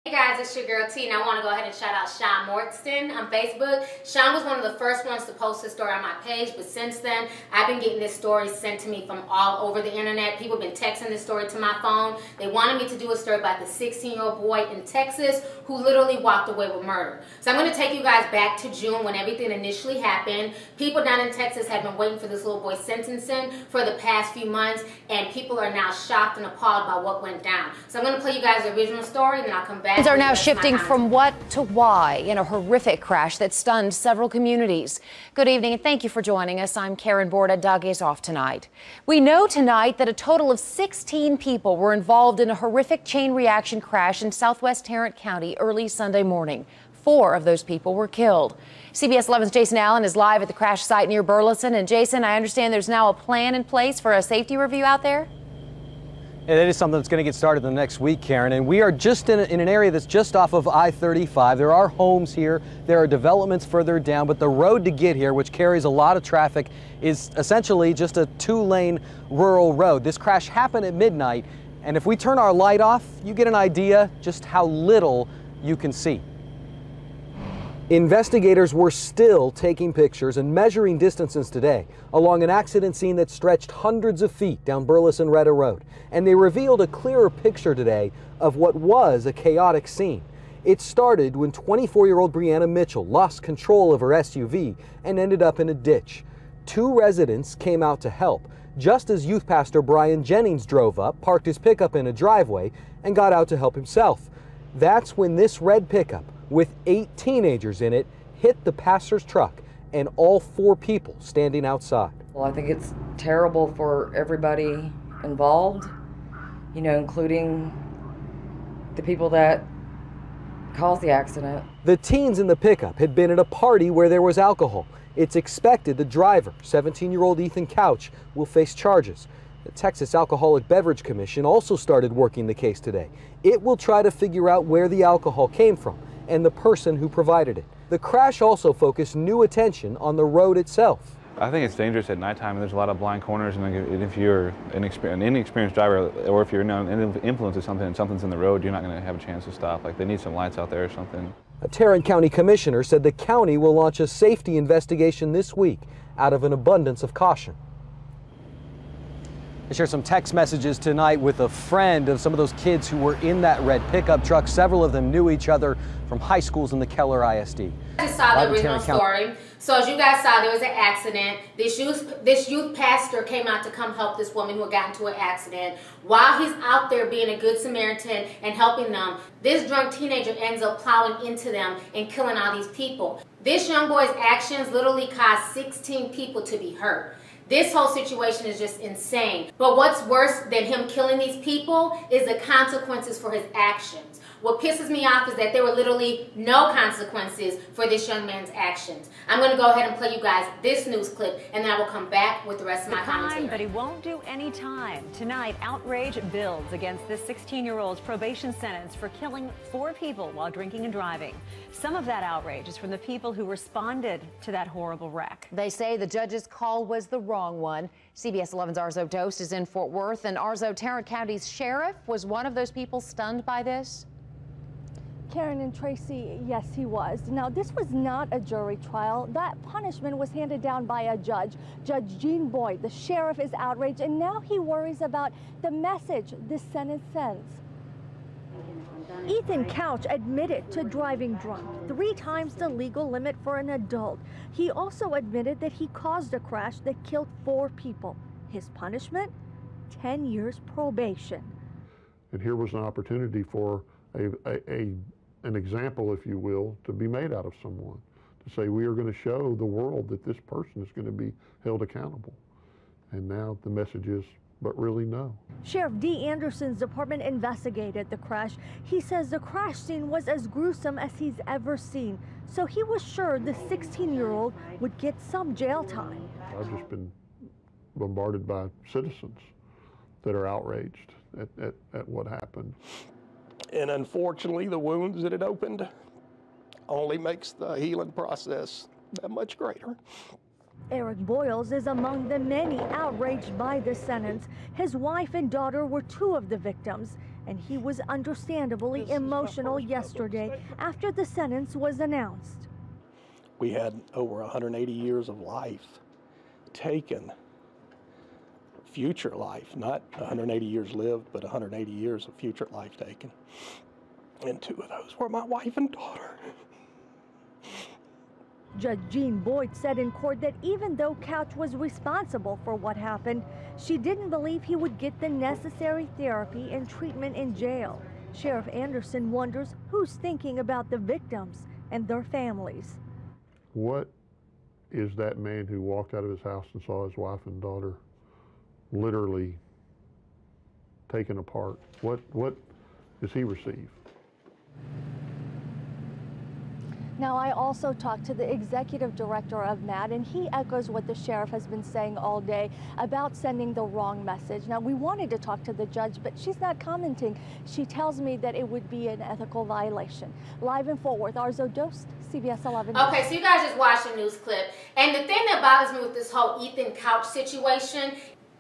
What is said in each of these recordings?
Hey guys, it's your girl T, and I want to go ahead and shout out Sean Mortston on Facebook. Sean was one of the first ones to post this story on my page, but since then, I've been getting this story sent to me from all over the internet. People have been texting this story to my phone. They wanted me to do a story about the 16-year-old boy in Texas who literally walked away with murder. So I'm going to take you guys back to June when everything initially happened. People down in Texas have been waiting for this little boy's sentencing for the past few months, and people are now shocked and appalled by what went down. So I'm going to play you guys the original story, and then I'll come back. Are now shifting from what to why in a horrific crash that stunned several communities. Good evening and thank you for joining us. I'm Karen Borda. Doug is off tonight. We know tonight that a total of 16 people were involved in a horrific chain reaction crash in southwest Tarrant County early Sunday morning. 4 of those people were killed. CBS 11's Jason Allen is live at the crash site near Burleson. And Jason, I understand there's now a plan in place for a safety review out there? Yeah, that is something that's going to get started the next week, Karen. And we are just in an area that's just off of I-35. There are homes here. There are developments further down. But the road to get here, which carries a lot of traffic, is essentially just a 2-lane rural road. This crash happened at midnight. And if we turn our light off, you get an idea just how little you can see. Investigators were still taking pictures and measuring distances today along an accident scene that stretched hundreds of feet down Burleson-Retta Road. And they revealed a clearer picture today of what was a chaotic scene. It started when 24-year-old Breanna Mitchell lost control of her SUV and ended up in a ditch. 2 residents came out to help, just as youth pastor Brian Jennings drove up, parked his pickup in a driveway, and got out to help himself. That's when this red pickup, with 8 teenagers in it, hit the pastor's truck and all 4 people standing outside. Well, I think it's terrible for everybody involved, you know, including the people that caused the accident. The teens in the pickup had been at a party where there was alcohol. It's expected the driver, 17-year-old Ethan Couch, will face charges. The Texas Alcoholic Beverage Commission also started working the case today. It will try to figure out where the alcohol came from and the person who provided it. The crash also focused new attention on the road itself. I think it's dangerous at nighttime, and there's a lot of blind corners, and if you're an inexperienced driver, or if you're influenced with something and something's in the road, you're not going to have a chance to stop. Like, they need some lights out there or something. A Tarrant County commissioner said the county will launch a safety investigation this week out of an abundance of caution. I shared some text messages tonight with a friend of some of those kids who were in that red pickup truck. Several of them knew each other from high schools in the Keller ISD. I just saw the original story. So as you guys saw, there was an accident. This youth pastor came out to come help this woman who had gotten into an accident. While he's out there being a good Samaritan and helping them, this drunk teenager ends up plowing into them and killing all these people. This young boy's actions literally caused 16 people to be hurt. This whole situation is just insane. But what's worse than him killing these people is the consequences for his actions. What pisses me off is that there were literally no consequences for this young man's actions. I'm going to go ahead and play you guys this news clip, and then I will come back with the rest of my commentary. But he won't do any time. Tonight, outrage builds against this 16-year-old's probation sentence for killing 4 people while drinking and driving. Some of that outrage is from the people who responded to that horrible wreck. They say the judge's call was the wrong one. CBS 11's Arzo Dost is in Fort Worth, and Arzo, Tarrant County's sheriff was one of those people stunned by this? Karen and Tracy, yes, he was. Now, this was not a jury trial. That punishment was handed down by a judge, Judge Gene Boyd. The sheriff is outraged, and now he worries about the message this sentence sends. Ethan Couch admitted to driving drunk, 3 times the legal limit for an adult. He also admitted that he caused a crash that killed 4 people. His punishment? 10 years probation. And here was an opportunity for an example, if you will, to be made out of someone, to say we are going to show the world that this person is going to be held accountable. And now the message is, but really no. Sheriff D. Anderson's department investigated the crash. He says the crash scene was as gruesome as he's ever seen, so he was sure the 16-year-old would get some jail time. I've just been bombarded by citizens that are outraged at what happened. And unfortunately, the wounds that it opened only makes the healing process that much greater. Hollie Boyles is among the many outraged by the sentence. His wife and daughter were 2 of the victims. and he was understandably emotional yesterday after the sentence was announced. We had over 180 years of life taken, future life, not 180 years lived, but 180 years of future life taken. And 2 of those were my wife and daughter. Judge Jean Boyd said in court that even though Couch was responsible for what happened, she didn't believe he would get the necessary therapy and treatment in jail. Sheriff Anderson wonders who's thinking about the victims and their families. What is that man who walked out of his house and saw his wife and daughter literally taken apart? What does he receive? Now, I also talked to the executive director of MAD, and he echoes what the sheriff has been saying all day about sending the wrong message. Now, we wanted to talk to the judge, but she's not commenting. She tells me that it would be an ethical violation. Live in Fort Worth, Arzo Dost, CBS 11. Okay, so you guys just watched the news clip. And the thing that bothers me with this whole Ethan Couch situation,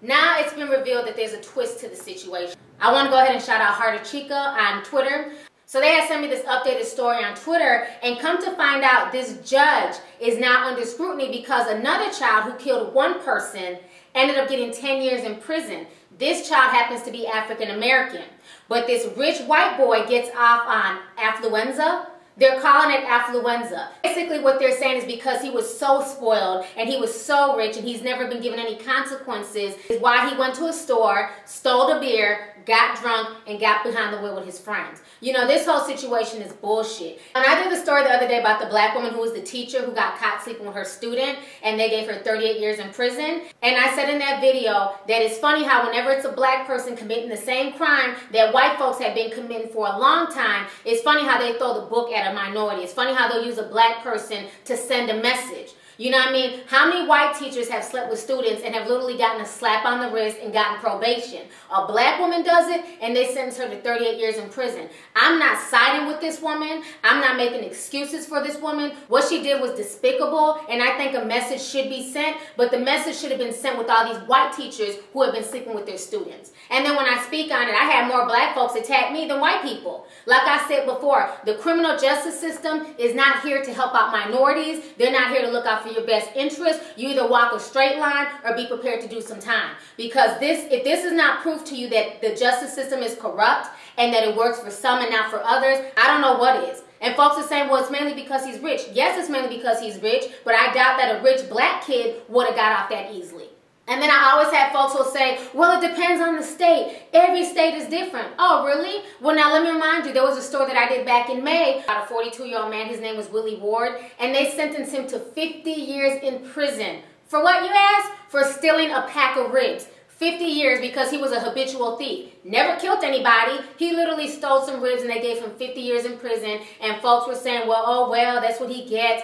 now it's been revealed that there's a twist to the situation. I want to go ahead and shout out Heart of Chica on Twitter. So they had sent me this updated story on Twitter, and come to find out this judge is now under scrutiny because another child who killed one person ended up getting 10 years in prison. This child happens to be African American, but this rich white boy gets off on affluenza. They're calling it affluenza. Basically what they're saying is because he was so spoiled and he was so rich and he's never been given any consequences is why he went to a store, stole a beer, got drunk, and got behind the wheel with his friends. You know, this whole situation is bullshit. And I did the story the other day about the black woman who was the teacher who got caught sleeping with her student, and they gave her 38 years in prison. And I said in that video that it's funny how whenever it's a black person committing the same crime that white folks have been committing for a long time, it's funny how they throw the book at a minority. It's funny how they'll use a black person to send a message. You know what I mean? How many white teachers have slept with students and have literally gotten a slap on the wrist and gotten probation? A black woman does it and they sentence her to 38 years in prison. I'm not siding with this woman. I'm not making excuses for this woman. What she did was despicable, and I think a message should be sent, but the message should have been sent with all these white teachers who have been sleeping with their students. And then when I speak on it, I have more black folks attack me than white people. Like I said before, the criminal justice system is not here to help out minorities. They're not here to look out for your best interest. You either walk a straight line or be prepared to do some time. Because if this is not proof to you that the justice system is corrupt and that it works for some and not for others, I don't know what is. And folks are saying, well, it's mainly because he's rich. Yes, it's mainly because he's rich, but I doubt that a rich black kid would have got off that easily. And then I always have folks who will say, well, it depends on the state. Every state is different. Oh, really? Well, now let me remind you, there was a story that I did back in May about a 42-year-old man. His name was Willie Ward, and they sentenced him to 50 years in prison. For what, you ask? For stealing a pack of ribs. 50 years because he was a habitual thief. Never killed anybody. He literally stole some ribs and they gave him 50 years in prison. And folks were saying, well, oh, well, that's what he gets.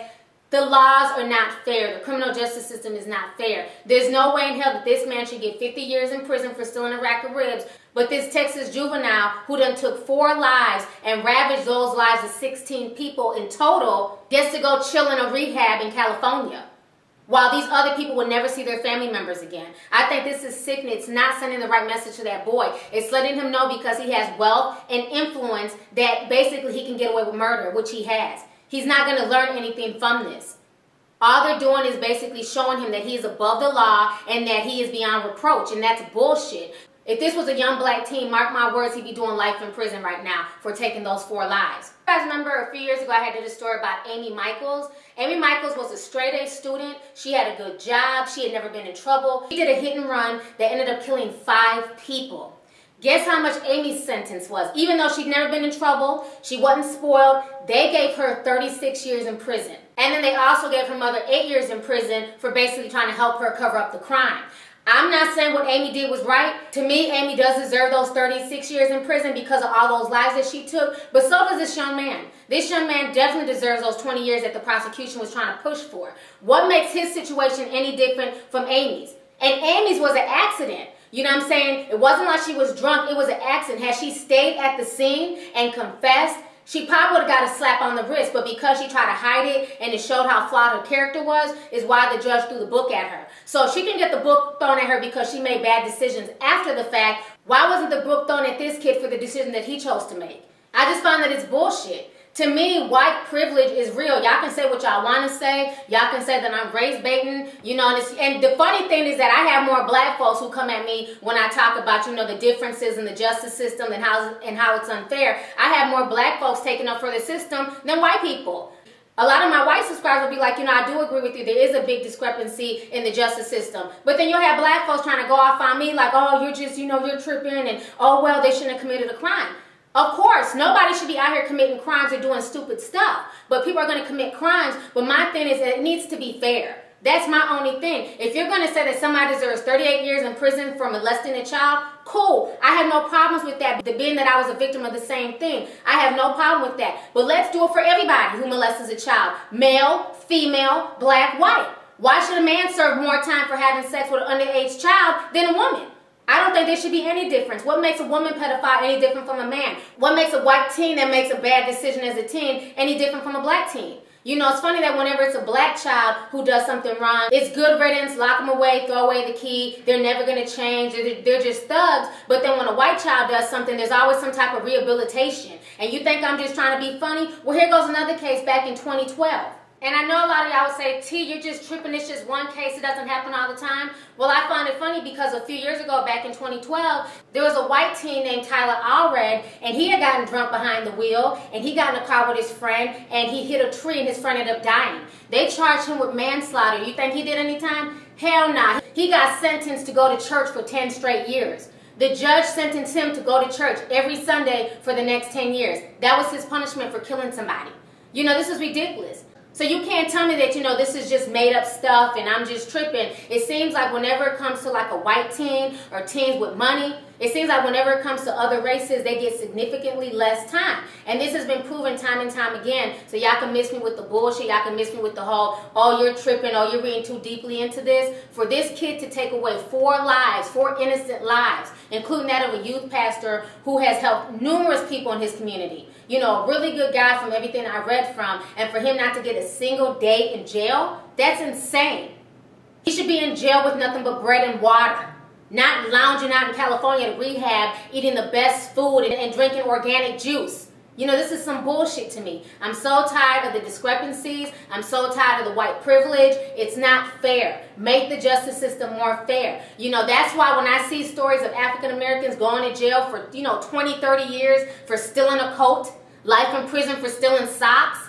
The laws are not fair. The criminal justice system is not fair. There's no way in hell that this man should get 50 years in prison for stealing a rack of ribs. But this Texas juvenile who done took 4 lives and ravaged those lives of 16 people in total gets to go chill in a rehab in California, while these other people will never see their family members again. I think this is sickening. It's not sending the right message to that boy. It's letting him know because he has wealth and influence that basically he can get away with murder, which he has. He's not going to learn anything from this. All they're doing is basically showing him that he is above the law and that he is beyond reproach, and that's bullshit. If this was a young black teen, mark my words, he'd be doing life in prison right now for taking those 4 lives. You guys remember a few years ago I had did a story about Amy Michaels. Amy Michaels was a straight-A student. She had a good job. She had never been in trouble. She did a hit and run that ended up killing 5 people. Guess how much Amy's sentence was? Even though she'd never been in trouble, she wasn't spoiled, they gave her 36 years in prison. And then they also gave her mother 8 years in prison for basically trying to help her cover up the crime. I'm not saying what Amy did was right. To me, Amy does deserve those 36 years in prison because of all those lives that she took, but so does this young man. This young man definitely deserves those 20 years that the prosecution was trying to push for. What makes his situation any different from Amy's? And Amy's was an accident. You know what I'm saying? It wasn't like she was drunk. It was an accident. Had she stayed at the scene and confessed, she probably would have got a slap on the wrist, but because she tried to hide it and it showed how flawed her character was, is why the judge threw the book at her. So she can get the book thrown at her because she made bad decisions after the fact. Why wasn't the book thrown at this kid for the decision that he chose to make? I just find that it's bullshit. To me, white privilege is real. Y'all can say what y'all want to say. Y'all can say that I'm race baiting, you know. And the funny thing is that I have more black folks who come at me when I talk about, you know, the differences in the justice system and how it's unfair. I have more black folks taking up for the system than white people. A lot of my white subscribers will be like, you know, I do agree with you. There is a big discrepancy in the justice system. But then you'll have black folks trying to go off on me like, oh, you're just, you know, you're tripping, and oh, well, they shouldn't have committed a crime. Of course, nobody should be out here committing crimes or doing stupid stuff. But people are going to commit crimes. But my thing is that it needs to be fair. That's my only thing. If you're going to say that somebody deserves 38 years in prison for molesting a child, cool. I have no problems with that. Being that I was a victim of the same thing, I have no problem with that. But let's do it for everybody who molests a child. Male, female, black, white. Why should a man serve more time for having sex with an underage child than a woman? I don't think there should be any difference. What makes a woman pedophile any different from a man? What makes a white teen that makes a bad decision as a teen any different from a black teen? You know, it's funny that whenever it's a black child who does something wrong, it's good riddance, lock them away, throw away the key, they're never going to change, they're just thugs. But then when a white child does something, there's always some type of rehabilitation. And you think I'm just trying to be funny? Well, here goes another case back in 2012. And I know a lot of y'all would say, T, you're just tripping, it's just one case, it doesn't happen all the time. Well, I find it funny because a few years ago, back in 2012, there was a white teen named Tyler Allred, and he had gotten drunk behind the wheel, and he got in a car with his friend, and he hit a tree, and his friend ended up dying. They charged him with manslaughter. You think he did any time? Hell nah. He got sentenced to go to church for 10 straight years. The judge sentenced him to go to church every Sunday for the next 10 years. That was his punishment for killing somebody. You know, this is ridiculous. So you can't tell me that, you know, this is just made up stuff and I'm just tripping. It seems like whenever it comes to like a white teen or teens with money, it seems like whenever it comes to other races, they get significantly less time. And this has been proven time and time again. So y'all can miss me with the bullshit. Y'all can miss me with the whole, oh, you're tripping, oh, you're reading too deeply into this. For this kid to take away 4 lives, 4 innocent lives, including that of a youth pastor who has helped numerous people in his community. You know, a really good guy from everything I read from. And for him not to get a single day in jail, that's insane. He should be in jail with nothing but bread and water. Not lounging out in California at rehab, eating the best food and drinking organic juice. You know, this is some bullshit to me. I'm so tired of the discrepancies. I'm so tired of the white privilege. It's not fair. Make the justice system more fair. You know, that's why when I see stories of African Americans going to jail for, you know, 20, 30 years for stealing a coat, life in prison for stealing socks,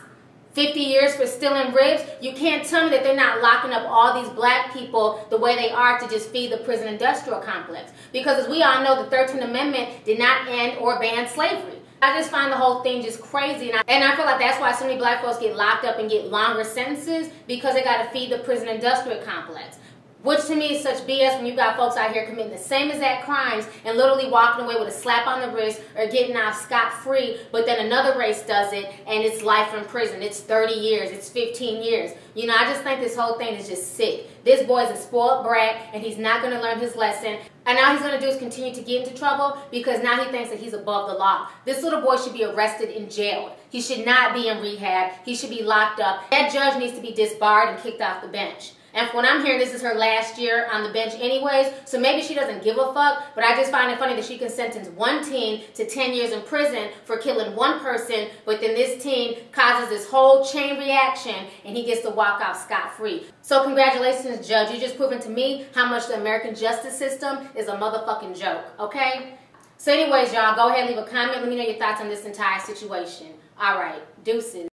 50 years for stealing ribs, you can't tell me that they're not locking up all these black people the way they are to just feed the prison industrial complex. Because as we all know, the 13th Amendment did not end or ban slavery. I just find the whole thing just crazy. And I feel like that's why so many black folks get locked up and get longer sentences, because they got to feed the prison industrial complex. Which to me is such BS when you got folks out here committing the same exact crimes and literally walking away with a slap on the wrist or getting off scot-free, but then another race does it and it's life in prison. It's 30 years, it's 15 years. You know, I just think this whole thing is just sick. This boy is a spoiled brat and he's not going to learn his lesson. And all he's going to do is continue to get into trouble because now he thinks that he's above the law. This little boy should be arrested and jailed. He should not be in rehab. He should be locked up. That judge needs to be disbarred and kicked off the bench. And from what I'm hearing, this is her last year on the bench anyways, so maybe she doesn't give a fuck, but I just find it funny that she can sentence one teen to 10 years in prison for killing one person, but then this teen causes this whole chain reaction and he gets to walk off scot-free. So congratulations, Judge. You just proven to me how much the American justice system is a motherfucking joke, okay? So anyways, y'all, go ahead and leave a comment. Let me know your thoughts on this entire situation. All right, deuces.